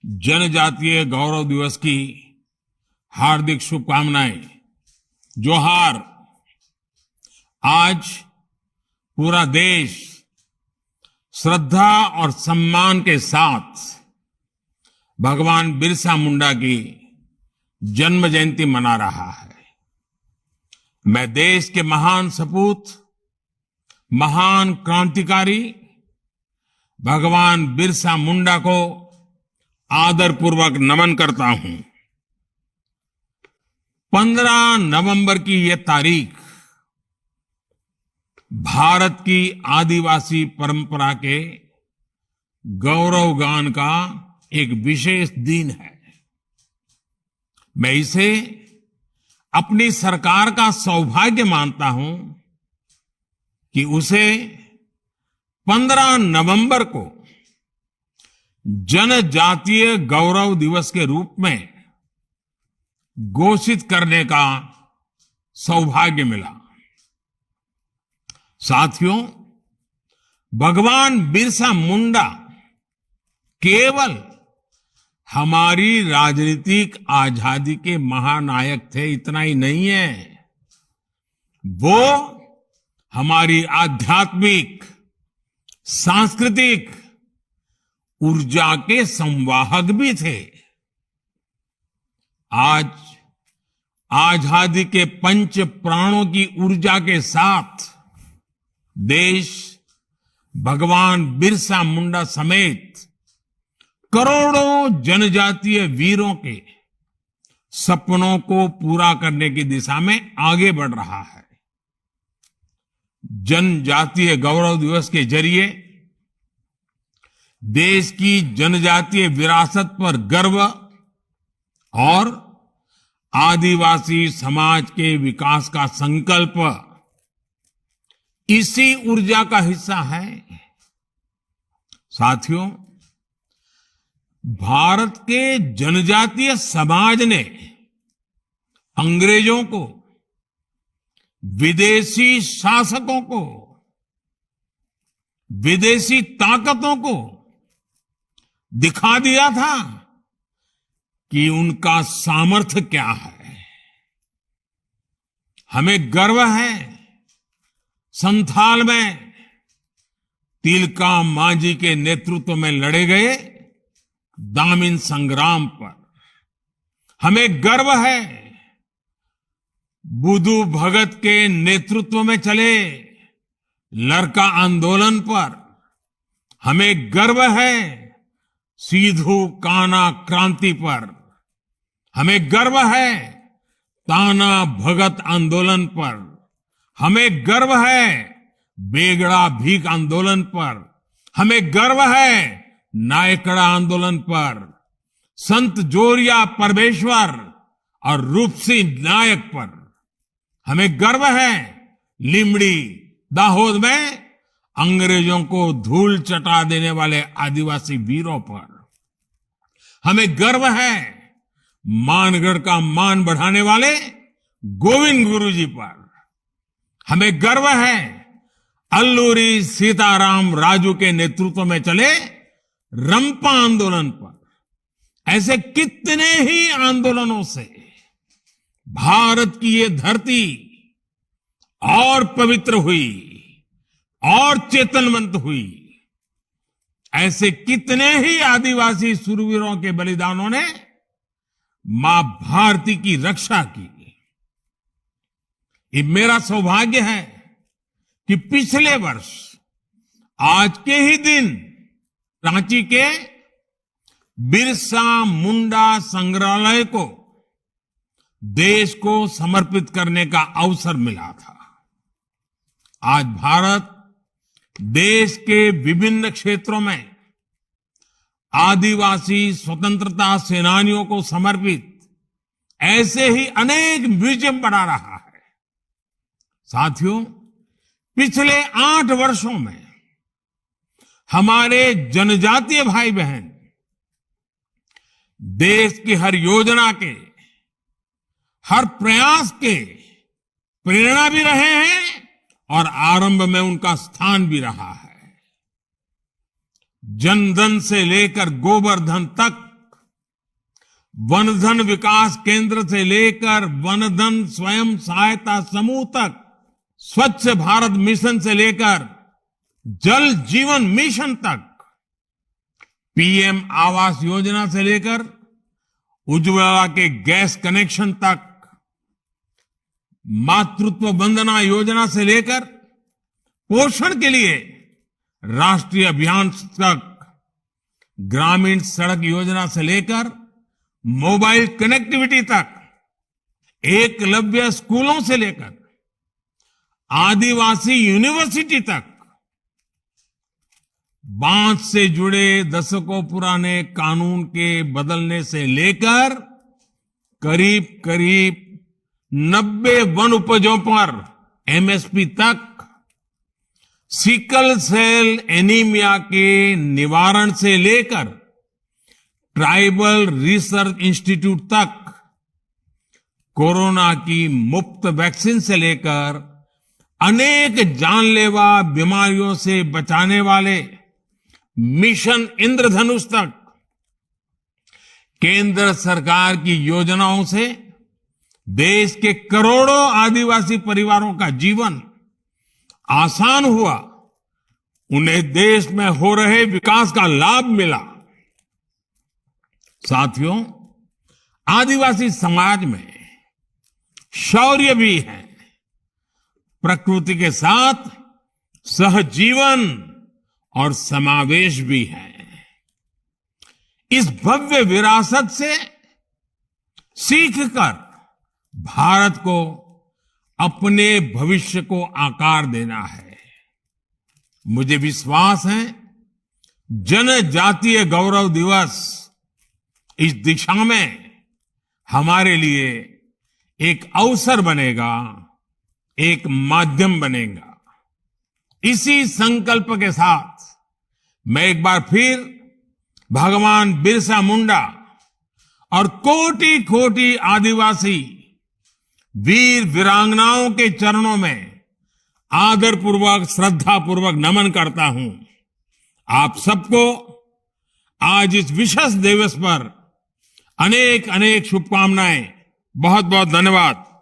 जनजातीय गौरव दिवस की हार्दिक शुभकामनाएं। जोहार। आज पूरा देश श्रद्धा और सम्मान के साथ भगवान बिरसा मुंडा की जन्म जयंती मना रहा है। मैं देश के महान सपूत, महान क्रांतिकारी भगवान बिरसा मुंडा को आदरपूर्वक नमन करता हूं। 15 नवंबर की यह तारीख भारत की आदिवासी परंपरा के गौरवगान का एक विशेष दिन है। मैं इसे अपनी सरकार का सौभाग्य मानता हूं कि उसे 15 नवंबर को जनजातीय गौरव दिवस के रूप में घोषित करने का सौभाग्य मिला। साथियों, भगवान बिरसा मुंडा केवल हमारी राजनीतिक आजादी के महानायक थे, इतना ही नहीं है। वो हमारी आध्यात्मिक, सांस्कृतिक ऊर्जा के संवाहक भी थे। आज आजादी के पंच प्राणों की ऊर्जा के साथ देश भगवान बिरसा मुंडा समेत करोड़ों जनजातीय वीरों के सपनों को पूरा करने की दिशा में आगे बढ़ रहा है। जनजातीय गौरव दिवस के जरिए देश की जनजातीय विरासत पर गर्व और आदिवासी समाज के विकास का संकल्प इसी ऊर्जा का हिस्सा है। साथियों, भारत के जनजातीय समाज ने अंग्रेजों को, विदेशी शासकों को, विदेशी ताकतों को दिखा दिया था कि उनका सामर्थ्य क्या है। हमें गर्व है संथाल में तिलका मांझी के नेतृत्व में लड़े गए दामिन संग्राम पर। हमें गर्व है बुधु भगत के नेतृत्व में चले लरका आंदोलन पर। हमें गर्व है सिधु कान्हा क्रांति पर। हमें गर्व है ताना भगत आंदोलन पर। हमें गर्व है बेगड़ा भीख आंदोलन पर। हमें गर्व है नायकड़ा आंदोलन पर, संत जोरिया परमेश्वर और रूपसिंह नायक पर। हमें गर्व है लिमड़ी दाहोद में अंग्रेजों को धूल चटा देने वाले आदिवासी वीरों पर। हमें गर्व है मानगढ़ का मान बढ़ाने वाले गोविंद गुरु जी पर। हमें गर्व है अल्लूरी सीताराम राजू के नेतृत्व में चले रंपा आंदोलन पर। ऐसे कितने ही आंदोलनों से भारत की ये धरती और पवित्र हुई और चेतनवंत हुई। ऐसे कितने ही आदिवासी शूरवीरों के बलिदानों ने मां भारती की रक्षा की। ये मेरा सौभाग्य है कि पिछले वर्ष आज के ही दिन रांची के बिरसा मुंडा संग्रहालय को देश को समर्पित करने का अवसर मिला था। आज भारत देश के विभिन्न क्षेत्रों में आदिवासी स्वतंत्रता सेनानियों को समर्पित ऐसे ही अनेक म्यूजियम बना रहा है। साथियों, पिछले 8 वर्षों में हमारे जनजातीय भाई बहन देश की हर योजना के, हर प्रयास के प्रेरणा भी रहे हैं और आरंभ में उनका स्थान भी रहा है। जनधन से लेकर गोबर धन तक वनधन विकास केंद्र से लेकर वनधन स्वयं सहायता समूह तक, स्वच्छ भारत मिशन से लेकर जल जीवन मिशन तक, पीएम आवास योजना से लेकर उज्ज्वला के गैस कनेक्शन तक, मातृत्व वंदना योजना से लेकर पोषण के लिए राष्ट्रीय अभियान तक, ग्रामीण सड़क योजना से लेकर मोबाइल कनेक्टिविटी तक, एकलव्य स्कूलों से लेकर आदिवासी यूनिवर्सिटी तक, बांध से जुड़े दशकों पुराने कानून के बदलने से लेकर करीब करीब 90 वन उपजों पर एमएसपी तक, सिकल सेल एनीमिया के निवारण से लेकर ट्राइबल रिसर्च इंस्टीट्यूट तक, कोरोना की मुफ्त वैक्सीन से लेकर अनेक जानलेवा बीमारियों से बचाने वाले मिशन इंद्रधनुष तक, केंद्र सरकार की योजनाओं से देश के करोड़ों आदिवासी परिवारों का जीवन आसान हुआ, उन्हें देश में हो रहे विकास का लाभ मिला। साथियों, आदिवासी समाज में शौर्य भी है, प्रकृति के साथ सहजीवन और समावेश भी है। इस भव्य विरासत से सीखकर भारत को अपने भविष्य को आकार देना है। मुझे विश्वास है जनजातीय गौरव दिवस इस दिशा में हमारे लिए एक अवसर बनेगा, एक माध्यम बनेगा। इसी संकल्प के साथ मैं एक बार फिर भगवान बिरसा मुंडा और कोटि कोटि आदिवासी वीर वीरांगनाओं के चरणों में आदरपूर्वक श्रद्धापूर्वक नमन करता हूं। आप सबको आज इस विशेष दिवस पर अनेक अनेक शुभकामनाएं। बहुत बहुत धन्यवाद।